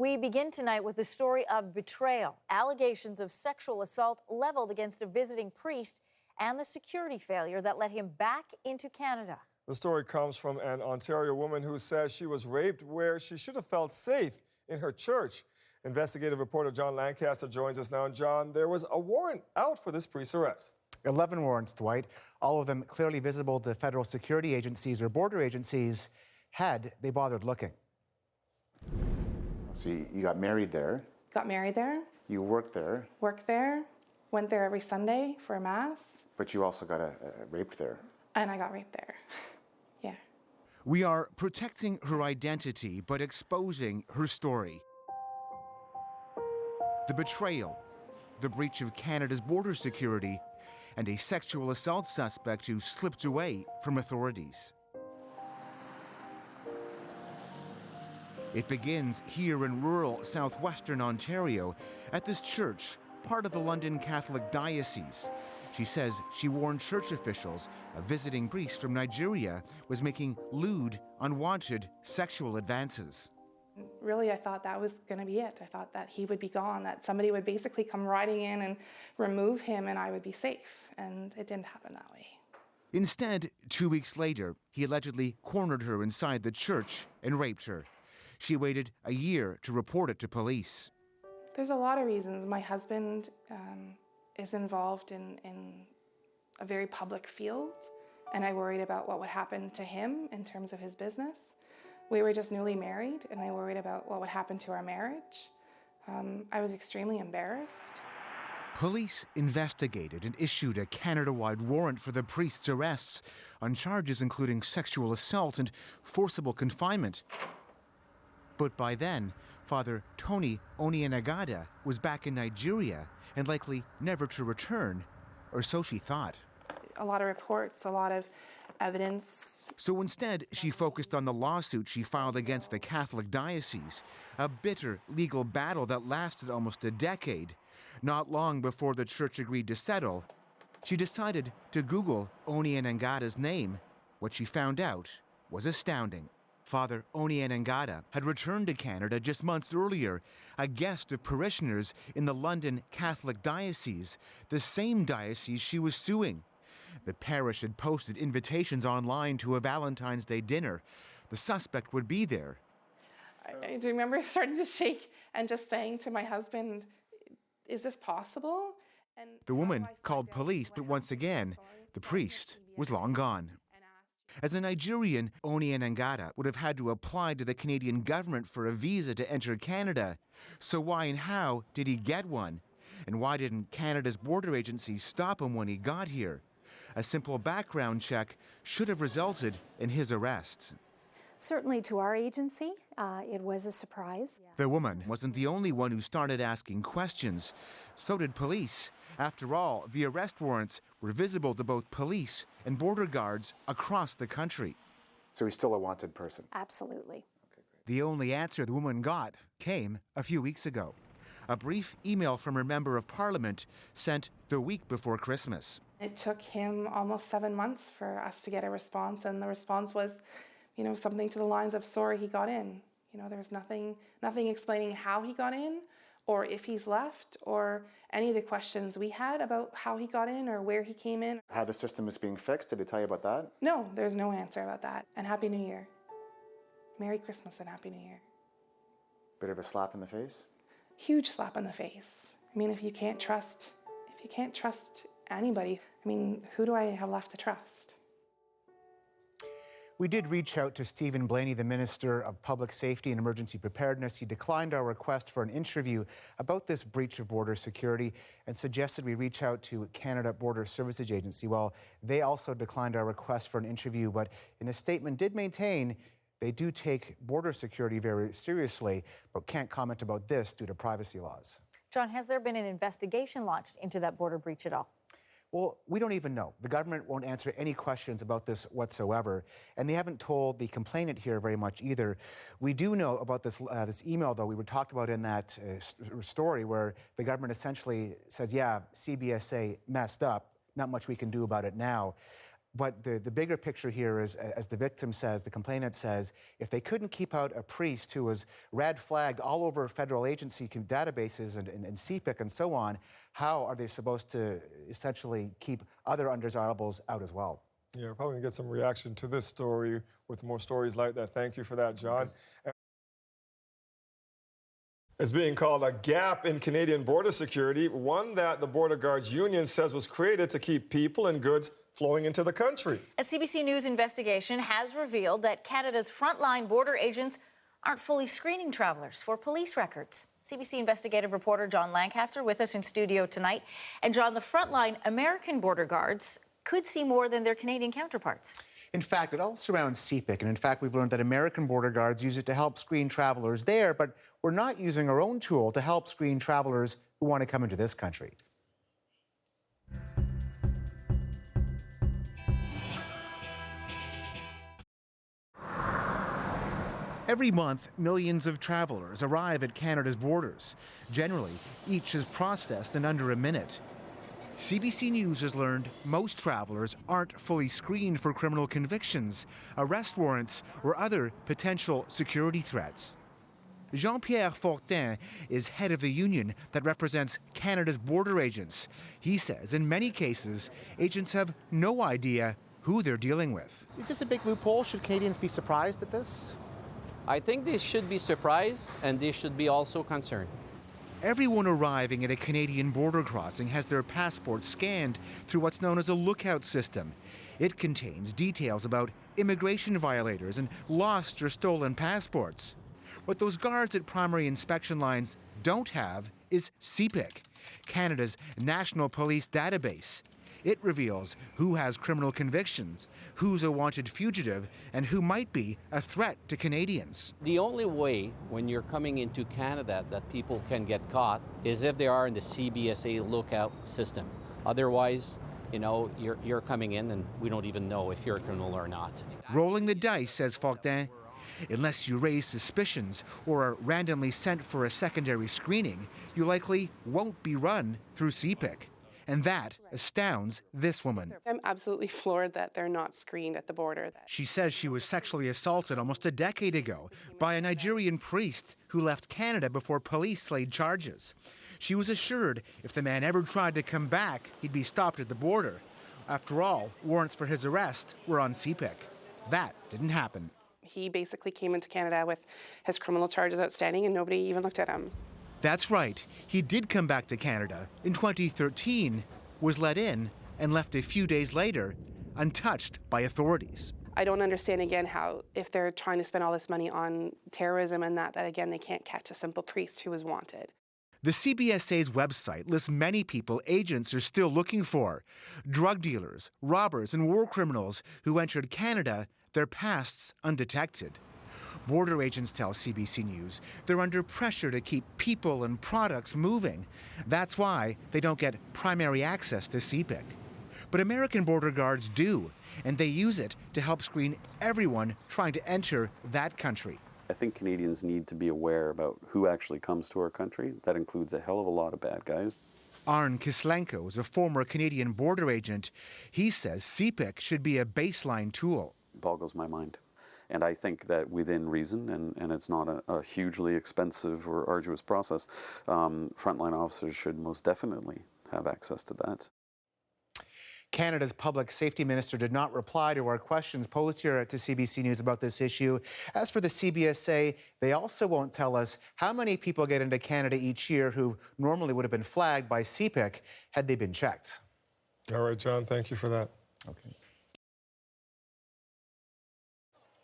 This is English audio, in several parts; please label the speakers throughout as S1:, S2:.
S1: We begin tonight with the story of betrayal, allegations of sexual assault leveled against a visiting priest, and the security failure that led him back into Canada.
S2: The story comes from an Ontario woman who says she was raped where she should have felt safe, in her church. Investigative reporter John Lancaster joins us now. And John, there was a warrant out for this priest's arrest.
S3: 11 warrants, Dwight, all of them clearly visible to federal security agencies or border agencies, had they bothered looking.
S4: So you got married there?
S5: Got married there.
S4: You worked there?
S5: Worked there. Went there every Sunday for a mass.
S4: But you also got raped there?
S5: And I got raped there. Yeah.
S6: We are protecting her identity, but exposing her story. The betrayal, the breach of Canada's border security, and a sexual assault suspect who slipped away from authorities. It begins here in rural southwestern Ontario at this church, part of the London Catholic Diocese. She says she warned church officials a visiting priest from Nigeria was making lewd, unwanted sexual advances.
S5: Really, I thought that was going to be it. I thought that he would be gone, that somebody would basically come riding in and remove him and I would be safe. And it didn't happen that way.
S6: Instead, 2 weeks later, he allegedly cornered her inside the church and raped her. She waited a year to report it to police.
S5: There's a lot of reasons. My husband is involved in a very public field, and I worried about what would happen to him in terms of his business. We were just newly married, and I worried about what would happen to our marriage. I was extremely embarrassed.
S6: Police investigated and issued a Canada-wide warrant for the priest's arrests on charges including sexual assault and forcible confinement. But by then, Father Tony Onienagada was back in Nigeria and likely never to return, or so she thought.
S5: A lot of reports, a lot of evidence.
S6: So instead, she focused on the lawsuit she filed against the Catholic Diocese, a bitter legal battle that lasted almost a decade. Not long before the church agreed to settle, she decided to Google Onienagada's name. What she found out was astounding. Father Onienagada had returned to Canada just months earlier, a guest of parishioners in the London Catholic Diocese, the same diocese she was suing. The parish had posted invitations online to a Valentine's Day dinner. The suspect would be there.
S5: I do remember starting to shake and just saying to my husband, "Is this possible?" And
S6: the woman called police, but once again, the priest was long gone. As a Nigerian, Onienagada would have had to apply to the Canadian government for a visa to enter Canada. So why and how did he get one? And why didn't Canada's border agencies stop him when he got here? A simple background check should have resulted in his arrest.
S7: Certainly to our agency, it was a surprise.
S6: The woman wasn't the only one who started asking questions. So did police. After all, the arrest warrants were visible to both police and border guards across the country.
S4: So he's still a wanted person?
S7: Absolutely.
S4: Okay, great.
S6: The only answer the woman got came a few weeks ago. A brief email from her member of parliament sent the week before Christmas.
S5: It took him almost 7 months for us to get a response, and the response was, something to the lines of, "Sorry, he got in." There was nothing explaining how he got in, or if he's left, or any of the questions we had about how he got in or where he came in.
S4: How the system is being fixed, did they tell you about that?
S5: No, there's no answer about that. And Happy New Year. Merry Christmas and Happy New Year.
S4: Bit of a slap in the face?
S5: Huge slap in the face. If you can't trust anybody, who do I have left to trust?
S3: We did reach out to Stephen Blaney, the Minister of Public Safety and Emergency Preparedness. He declined our request for an interview about this breach of border security and suggested we reach out to Canada Border Services Agency. Well, they also declined our request for an interview, but in a statement did maintain they do take border security very seriously, but can't comment about this due to privacy laws.
S1: John, has there been an investigation launched into that border breach at all?
S3: Well, we don't even know. The government won't answer any questions about this whatsoever, and they haven't told the complainant here very much either. We do know about this email, though, we were talked about in that story where the government essentially says, yeah, CBSA messed up, not much we can do about it now. But the bigger picture here is, as the victim says, the complainant says, if they couldn't keep out a priest who was red flagged all over federal agency databases and CPIC and so on, how are they supposed to essentially keep other undesirables out as well?
S2: Yeah, we're probably going to get some reaction to this story with more stories like that. Thank you for that, John. It's being called a gap in Canadian border security, one that the Border Guards Union says was created to keep people and goods flowing into the country.
S1: A CBC News investigation has revealed that Canada's frontline border agents aren't fully screening travelers for police records. CBC investigative reporter John Lancaster with us in studio tonight. And John, the frontline American border guards could see more than their Canadian counterparts.
S3: In fact, it all surrounds CPIC, and in fact, we've learned that American border guards use it to help screen travelers there, but we're not using our own tool to help screen travelers who want to come into this country.
S6: Every month, millions of travelers arrive at Canada's borders. Generally, each is processed in under a minute. CBC News has learned most travelers aren't fully screened for criminal convictions, arrest warrants, or other potential security threats. Jean-Pierre Fortin is head of the union that represents Canada's border agents. He says in many cases, agents have no idea who they're dealing with.
S3: Is this a big loophole? Should Canadians be surprised at this?
S8: I think they should be surprised and they should be also concerned.
S6: Everyone arriving at a Canadian border crossing has their passport scanned through what's known as a lookout system. It contains details about immigration violators and lost or stolen passports. What those guards at primary inspection lines don't have is CPIC, Canada's national police database. It reveals who has criminal convictions, who's a wanted fugitive, and who might be a threat to Canadians.
S8: The only way when you're coming into Canada that people can get caught is if they are in the CBSA lookout system. Otherwise, you know, you're coming in and we don't even know if you're a criminal or not.
S6: Rolling the dice, says Fortin. Unless you raise suspicions or are randomly sent for a secondary screening, you likely won't be run through CPIC. And that astounds this woman.
S9: I'm absolutely floored that they're not screened at the border.
S6: She says she was sexually assaulted almost a decade ago by a Nigerian priest who left Canada before police laid charges. She was assured if the man ever tried to come back, he'd be stopped at the border. After all, warrants for his arrest were on CPIC. That didn't happen.
S9: He basically came into Canada with his criminal charges outstanding and nobody even looked at him.
S6: That's right. He did come back to Canada in 2013, was let in, and left a few days later, untouched by authorities.
S9: I don't understand, again, how if they're trying to spend all this money on terrorism and that again, they can't catch a simple priest who is wanted.
S6: The CBSA's website lists many people agents are still looking for. Drug dealers, robbers, and war criminals who entered Canada, their pasts undetected. Border agents tell CBC News they're under pressure to keep people and products moving. That's why they don't get primary access to CPIC. But American border guards do, and they use it to help screen everyone trying to enter that country.
S10: I think Canadians need to be aware about who actually comes to our country. That includes a hell of a lot of bad guys.
S6: Arn Kislenko is a former Canadian border agent. He says CPIC should be a baseline tool.
S10: It boggles my mind. And I think that within reason, and it's not a hugely expensive or arduous process, frontline officers should most definitely have access to that.
S3: Canada's public safety minister did not reply to our questions posed here to CBC News about this issue. As for the CBSA, they also won't tell us how many people get into Canada each year who normally would have been flagged by CPIC had they been checked.
S2: All right, John, thank you for that.
S3: Okay.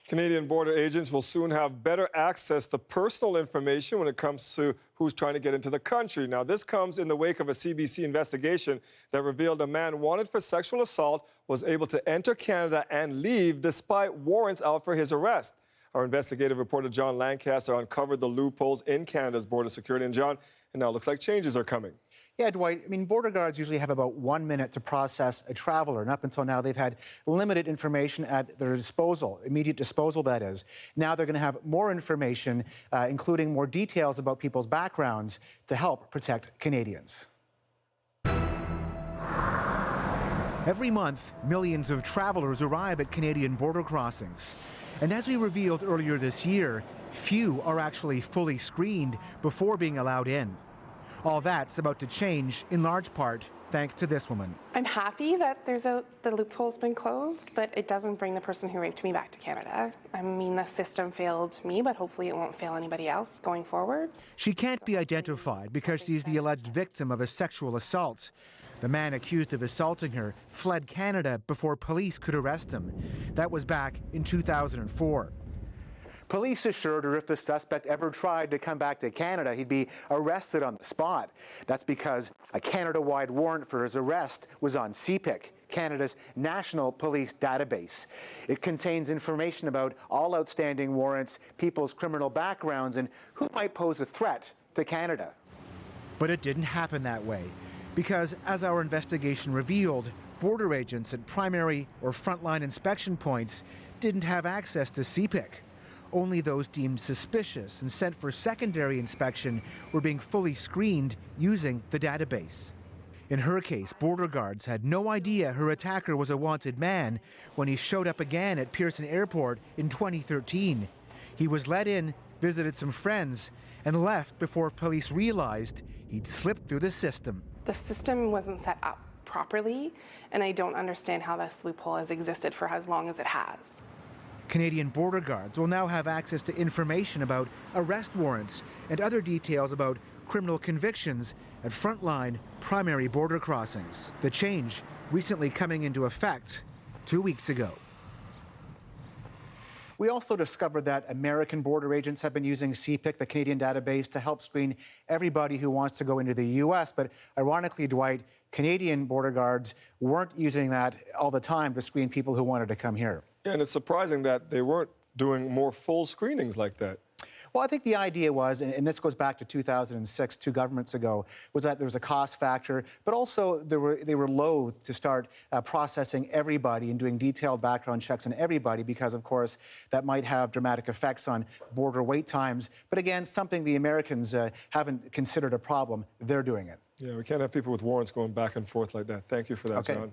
S2: Canadian border agents will soon have better access to personal information when it comes to who's trying to get into the country. Now, this comes in the wake of a CBC investigation that revealed a man wanted for sexual assault was able to enter Canada and leave despite warrants out for his arrest. Our investigative reporter John Lancaster uncovered the loopholes in Canada's border security. And John, it now looks like changes are coming.
S3: Yeah, Dwight, I mean, border guards usually have about 1 minute to process a traveler, and up until now, they've had limited information at their disposal, immediate disposal, that is. Now they're going to have more information, including more details about people's backgrounds to help protect Canadians.
S6: Every month, millions of travelers arrive at Canadian border crossings. And as we revealed earlier this year, few are actually fully screened before being allowed in. All that's about to change, in large part, thanks to this woman.
S9: I'm happy that the loophole's been closed, but it doesn't bring the person who raped me back to Canada. I mean, the system failed me, but hopefully it won't fail anybody else going forwards.
S6: She can't be identified because she's the alleged victim of a sexual assault. The man accused of assaulting her fled Canada before police could arrest him. That was back in 2004.
S3: Police assured her if the suspect ever tried to come back to Canada, he'd be arrested on the spot. That's because a Canada-wide warrant for his arrest was on CPIC, Canada's national police database. It contains information about all outstanding warrants, people's criminal backgrounds, and who might pose a threat to Canada.
S6: But it didn't happen that way, because as our investigation revealed, border agents at primary or frontline inspection points didn't have access to CPIC. Only those deemed suspicious and sent for secondary inspection were being fully screened using the database. In her case, border guards had no idea her attacker was a wanted man when he showed up again at Pearson Airport in 2013. He was let in, visited some friends, and left before police realized he'd slipped through the system.
S9: The system wasn't set up properly, and I don't understand how this loophole has existed for as long as it has.
S6: Canadian border guards will now have access to information about arrest warrants and other details about criminal convictions at frontline primary border crossings. The change recently coming into effect 2 weeks ago.
S3: We also discovered that American border agents have been using CPIC, the Canadian database, to help screen everybody who wants to go into the U.S. But ironically, Dwight, Canadian border guards weren't using that all the time to screen people who wanted to come here.
S2: Yeah, and it's surprising that they weren't doing more full screenings like that.
S3: Well, I think the idea was, and this goes back to 2006, 2 governments ago, was that there was a cost factor, but also they were loath to start processing everybody and doing detailed background checks on everybody because, of course, that might have dramatic effects on border wait times. But again, something the Americans haven't considered a problem. They're doing it.
S2: Yeah, we can't have people with warrants going back and forth like that. Thank you for that,
S3: Okay.
S2: John.